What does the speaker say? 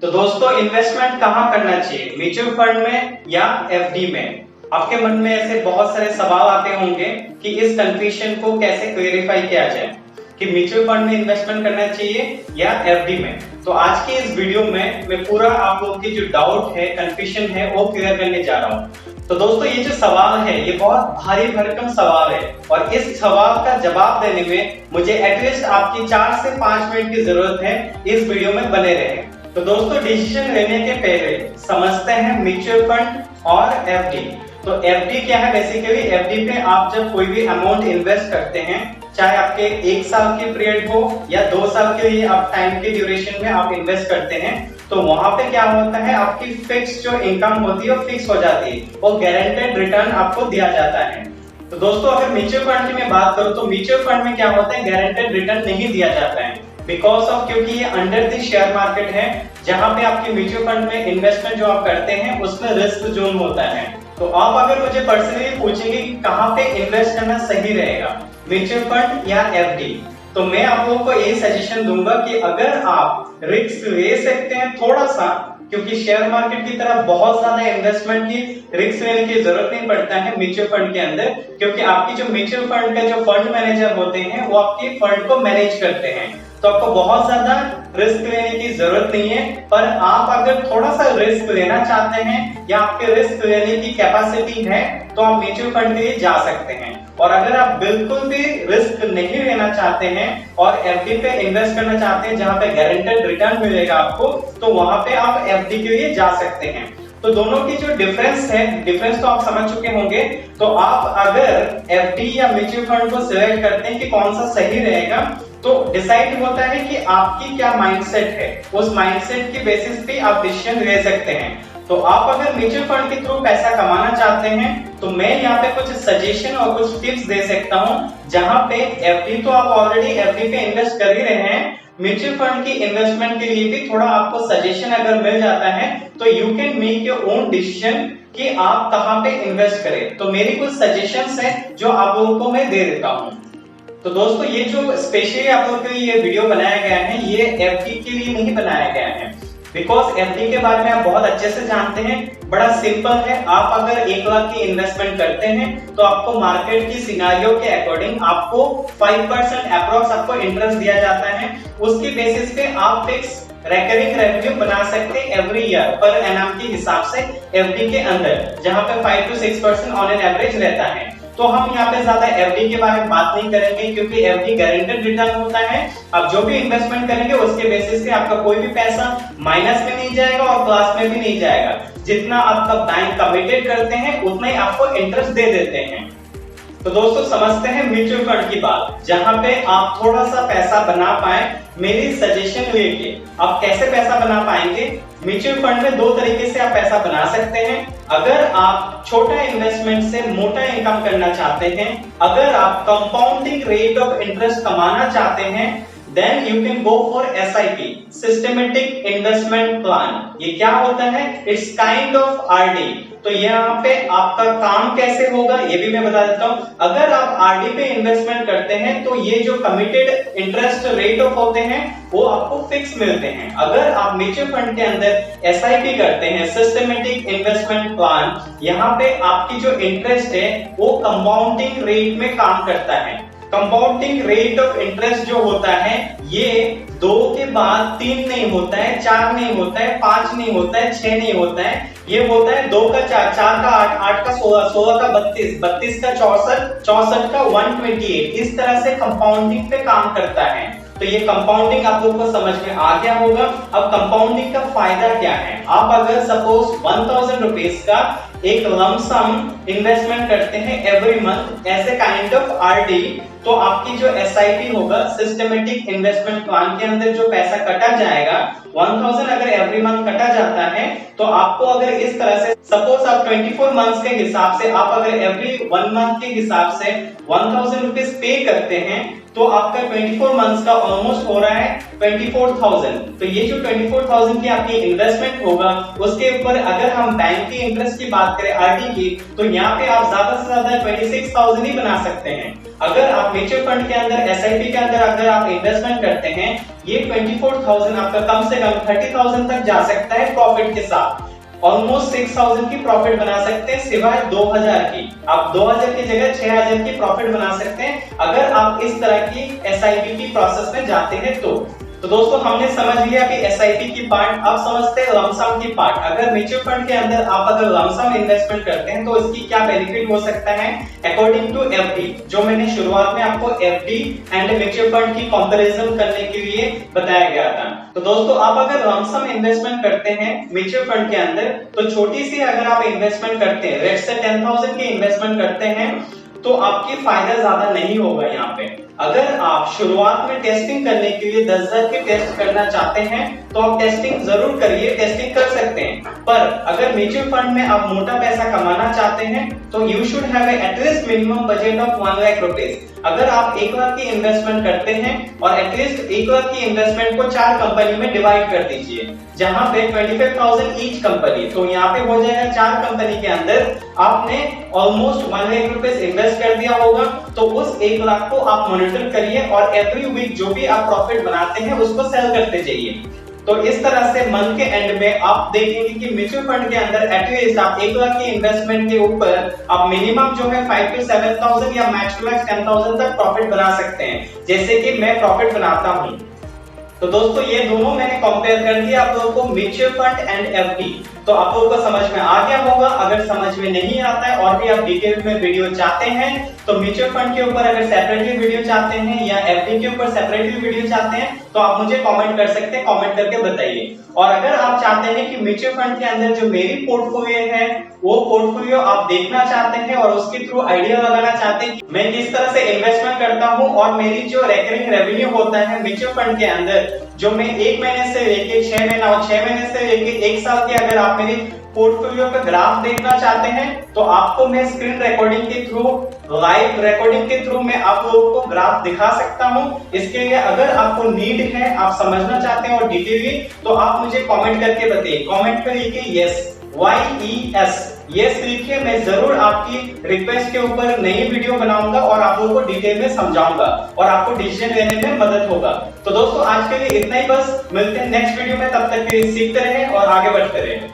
तो दोस्तों इन्वेस्टमेंट कहाँ करना चाहिए, म्यूचुअल फंड में या एफडी में? आपके मन में ऐसे बहुत सारे सवाल आते होंगे कि इस कंफ्यूजन को कैसे क्लेरिफाई किया जाए कि म्यूचुअल फंड में इन्वेस्टमेंट करना चाहिए या एफडी में। तो आज की इस वीडियो में मैं पूरा आप लोगों की जो डाउट है, कंफ्यूजन है, वो क्लियर करने जा रहा हूँ। तो दोस्तों ये जो सवाल है ये बहुत भारी भरकम सवाल है और इस सवाल का जवाब देने में मुझे एटलीस्ट आपकी 4 से 5 मिनट की जरूरत है। इस वीडियो में बने रहें। तो दोस्तों डिसीजन लेने के पहले समझते हैं म्यूचुअल फंड और एफडी। तो एफडी क्या है? बेसिकली एफडी पे आप जब कोई भी अमाउंट इन्वेस्ट करते हैं, चाहे आपके 1 साल की पीरियड हो या 2 साल के लिए आप टाइम के ड्यूरेशन में आप इन्वेस्ट करते हैं, तो वहां पे क्या होता है, आपकी फिक्स जो इनकम होती है वो फिक्स हो जाती है, वो गारंटेड रिटर्न आपको दिया जाता है। तो दोस्तों अगर म्यूचुअल फंड की मैं बात करूं तो म्यूचुअल फंड में क्या होता है, गारंटेड रिटर्न नहीं दिया जाता है बिकॉज ऑफ, क्योंकि ये अंडर द शेयर मार्केट है जहां पे आपके म्यूचुअल फंड में इन्वेस्टमेंट जो आप करते हैं उसमें रिस्क जोन होता है। तो आप अगर मुझे पर्सनली पूछेंगे कि कहां पे इन्वेस्ट करना सही रहेगा, म्यूचुअल फंड या एफडी, तो मैं आप लोगों को यही सजेशन दूंगा कि अगर आप रिस्क ले सकते हैं थोड़ा सा, क्योंकि शेयर मार्केट की तरह बहुत ज्यादा इन्वेस्टमेंट की रिस्क लेने की जरूरत नहीं पड़ता है म्यूचुअल फंड के अंदर, क्योंकि आपकी जो म्यूचुअल फंड का जो फंड मैनेजर होते हैं वो आपके फंड को मैनेज करते हैं, तो आपको बहुत ज्यादा रिस्क लेने की जरूरत नहीं है। पर आप अगर थोड़ा सा रिस्क लेना चाहते हैं या आपके रिस्क लेने की कैपेसिटी है तो आप म्यूचुअल फंड के लिए जा सकते हैं। और अगर आप बिल्कुल भी रिस्क नहीं लेना चाहते हैं और एफडी पे इन्वेस्ट करना चाहते हैं जहां पे गारंटेड रिटर्न मिलेगा आपको, तो वहां पे आप एफडी के लिए जा सकते हैं। तो दोनों की जो डिफरेंस है, डिफरेंस तो आप समझ चुके होंगे। तो आप अगर एफडी या म्यूचुअल फंड को सिलेक्ट करते हैं कि कौन सा सही रहेगा, तो डिसाइड होता है कि आपकी क्या माइंडसेट है, उस माइंडसेट की बेसिस पे आप डिसीजन ले सकते हैं। तो आप अगर म्यूचुअल फंड के थ्रू पैसा कमाना चाहते हैं तो मैं यहाँ पे कुछ सजेशन और कुछ टिप्स दे सकता हूँ, जहां पे एफडी तो आप ऑलरेडी एफडी पे इन्वेस्ट कर ही रहे हैं, म्यूचुअल फंड की इन्वेस्टमेंट के लिए भी थोड़ा आपको सजेशन अगर मिल जाता है तो you can make your own decision कि आप कहां पे इन्वेस्ट करें। तो मेरी कुछ सजेशंस है जो आप लोगों को मैं दे देता हूं। तो दोस्तों ये जो स्पेशली आप लोगों के लिए ये वीडियो बनाया गया है, ये एफडी के लिए नहीं बनाया गया है, बिकॉज एफडी के बारे में आप बहुत अच्छे से जानते हैं। बड़ा सिंपल है, आप अगर 1 लाख की इन्वेस्टमेंट करते हैं तो आपको मार्केट की सिनेरियो के अकॉर्डिंग आपको 5% अप्रॉक्स आपको इंटरेस्ट दिया जाता है। उसकी बेसिस पे आप फिक्स रेकरिंग रेवेन्यू बना सकते हैं एवरी ईयर पर एनम के हिसाब से एफडी के अंदर, जहां पे 5 to 6% ऑन एन एवरेज रहता है। तो हम यहाँ पे ज्यादा एफडी के बारे में बात नहीं करेंगे क्योंकि एफडी गारंटेड रिटर्न होता है। आप जो भी इन्वेस्टमेंट करेंगे उसके बेसिस पे आपका कोई भी पैसा माइनस में नहीं जाएगा और प्लस में भी नहीं जाएगा। जितना आपका बैंक कमिटेड करते हैं उतना ही आपको इंटरेस्ट दे देते हैं। तो दोस्तों समझते हैं म्यूचुअल फंड की बात, जहां पे आप थोड़ा सा पैसा बना पाए। मेरी सजेशन लेके आप कैसे पैसा बना पाएंगे, म्यूचुअल फंड में 2 तरीके से आप पैसा बना सकते हैं। अगर आप छोटा इन्वेस्टमेंट से मोटा इनकम करना चाहते हैं, अगर आप कंपाउंडिंग रेट ऑफ इंटरेस्ट कमाना चाहते हैं, then you can go for SIP, systematic investment plan. ये क्या होता है? It's kind of RD. तो यहाँ पे आपका काम कैसे होगा ये भी मैं बता देता हूँ। अगर आप आरडी पे इन्वेस्टमेंट करते हैं तो ये जो कमिटेड इंटरेस्ट रेट ऑफ होते हैं वो आपको फिक्स मिलते हैं। अगर आप म्यूचुअल फंड के अंदर SIP करते हैं, सिस्टमेटिक इन्वेस्टमेंट प्लान, यहाँ पे आपकी जो इंटरेस्ट है वो कंपाउंडिंग रेट में काम करता है। कंपाउंडिंग रेट ऑफ इंटरेस्ट जो होता है ये 2 के बाद 3 नहीं होता है, 4 नहीं होता है, 5 नहीं होता है, 6 नहीं होता है, ये होता है 2 का 4, 4 का 8, 8 का 16, 16 का 32, 32 का 64, 64 का 128, इस तरह से कंपाउंडिंग पे काम करता है। तो ये कंपाउंडिंग आप लोगों को समझ में आ गया होगा। अब कंपाउंडिंग का फायदा क्या है? आप अगर सपोज 1000 रुपीज का एक लमसम इन्वेस्टमेंट करते हैं every month as a kind of RD, तो आपकी जो SIP होगा, सिस्टमेटिक इन्वेस्टमेंट प्लान के अंदर जो पैसा कटा जाएगा 1000 अगर एवरी मंथ कटा जाता है, तो आपको अगर इस तरह से सपोज आप 24 मंथ्स के हिसाब से आप अगर एवरी 1 मंथ के हिसाब से 1000 रुपीज पे करते हैं, तो आपका 24 मंथ्स का ऑलमोस्ट हो रहा है 24,000। तो ये जो 24,000 की आपकी इन्वेस्टमेंट होगा उसके ऊपर अगर हम बैंक की इंटरेस्ट की बात करें आरडी की, तो यहाँ पे आप ज्यादा से ज्यादा 26,000 ही बना सकते हैं। अगर आप म्यूचुअल फंड के अंदर एसआईपी के अंदर अगर आप इन्वेस्टमेंट करते हैं, ये 24,000 आपका कम से कम 30,000 तक जा सकता है प्रॉफिट के साथ। ऑलमोस्ट 6,000 की प्रॉफिट बना सकते हैं सिवाय 2,000 की। आप 2,000 की जगह 6,000 की प्रॉफिट बना सकते हैं अगर आप इस तरह की एसआईपी की प्रोसेस में जाते हैं तो दोस्तों हमने समझ लिया कि एसआईपी की पार्ट। अब समझते हैं लमसम की पार्ट। अगर म्यूचुअल फंड के अंदर आप अगर लमसम इन्वेस्टमेंट करते हैं तो इसकी क्या बेनिफिट हो सकता है अकॉर्डिंग टू एफडी, जो मैंने शुरुआत में आपको एफडी एंड म्यूचुअल फंड की कंपैरिजन करने के लिए बताया गया था। तो दोस्तों आप अगर लमसम इन्वेस्टमेंट करते हैं म्यूचुअल फंड के अंदर, तो छोटी सी अगर आप इन्वेस्टमेंट करते हैं, लेट्स से 10,000 की इन्वेस्टमेंट करते हैं, तो आपकी फायदा ज्यादा नहीं होगा यहाँ पे। अगर आप शुरुआत में टेस्टिंग करने के लिए 10,000 के टेस्ट करना चाहते हैं तो आप टेस्टिंग जरूर करिए, टेस्टिंग कर सकते हैं। पर अगर म्यूचुअल फंड में आप मोटा पैसा कमाना चाहते हैं तो you should have at least minimum budget of 1 lakh rupees. अगर आप 1 लाख की इन्वेस्टमेंट करते हैं और एटलीस्ट 1 लाख की इन्वेस्टमेंट को 4 कंपनी में डिवाइड कर दीजिए, जहां पे 25,000 ईच कंपनी, तो यहाँ पे हो जाएगा 4 कंपनी के अंदर आपने ऑलमोस्ट 1 लाख रुपीज इन्वेस्ट कर दिया होगा। तो उस 1 लाख को आप मॉनिटर करिए और एवरी वीक जो भी आप प्रॉफिट बनाते हैं उसको सेल करते जाइए। तो इस तरह से मंथ के एंड में आप देखेंगे कि म्यूचुअल फंड के अंदर एटलीस्ट आप 1 लाख की इन्वेस्टमेंट के ऊपर आप मिनिमम जो है 5 to 7,000 या मैक्स टू मैक्स 10,000 तक प्रॉफिट बना सकते हैं, जैसे कि मैं प्रॉफिट बनाता हूं। तो दोस्तों ये दोनों मैंने कंपेयर कर दिया आप लोगों को, म्यूचुअल फंड एंड एफडी। तो आप लोगों को समझ में आ गया होगा। अगर समझ में नहीं आता है और भी आप डिटेल में वीडियो चाहते हैं, तो म्यूचुअल फंड के ऊपर अगर सेपरेटली वीडियो चाहते हैं या एफडी के ऊपर सेपरेटली वीडियो चाहते हैं तो आप मुझे कमेंट कर सकते हैं, कमेंट करके बताइए। और अगर आप चाहते हैं कि म्यूचुअल फंड के अंदर जो मेरी पोर्टफोलियो है वो पोर्टफोलियो आप देखना चाहते हैं और उसके थ्रू आइडिया लगाना चाहते हैं मैं किस तरह से इन्वेस्टमेंट करता हूं और मेरी जो रिकरिंग रेवेन्यू होता है म्यूचुअल फंड के अंदर, जो मैं 1 महीने से लेके 6 महीना और 6 महीने से लेके 1 साल के अगर आप मेरी पोर्टफोलियो का ग्राफ देखना चाहते हैं तो आपको मैं स्क्रीन रिकॉर्डिंग के थ्रू, लाइव रिकॉर्डिंग के थ्रू मैं आप लोगों को ग्राफ दिखा सकता हूं। इसके लिए अगर आपको नीड है, आप समझना चाहते हैं और डिटेली, तो आप मुझे कमेंट करके बताइए। कमेंट पे लिखिए यस, YES, यस लिखिए। मैं जरूर आपकी रिक्वेस्ट के ऊपर नई वीडियो बनाऊंगा और आप लोगों को डिटेल में समझाऊंगा और आपको डिसीजन लेने में मदद होगा। तो दोस्तों आज के लिए इतना ही बस, मिलते हैं नेक्स्ट वीडियो में। तब तक के लिए सीखते रहें और आगे बढ़ते रहें।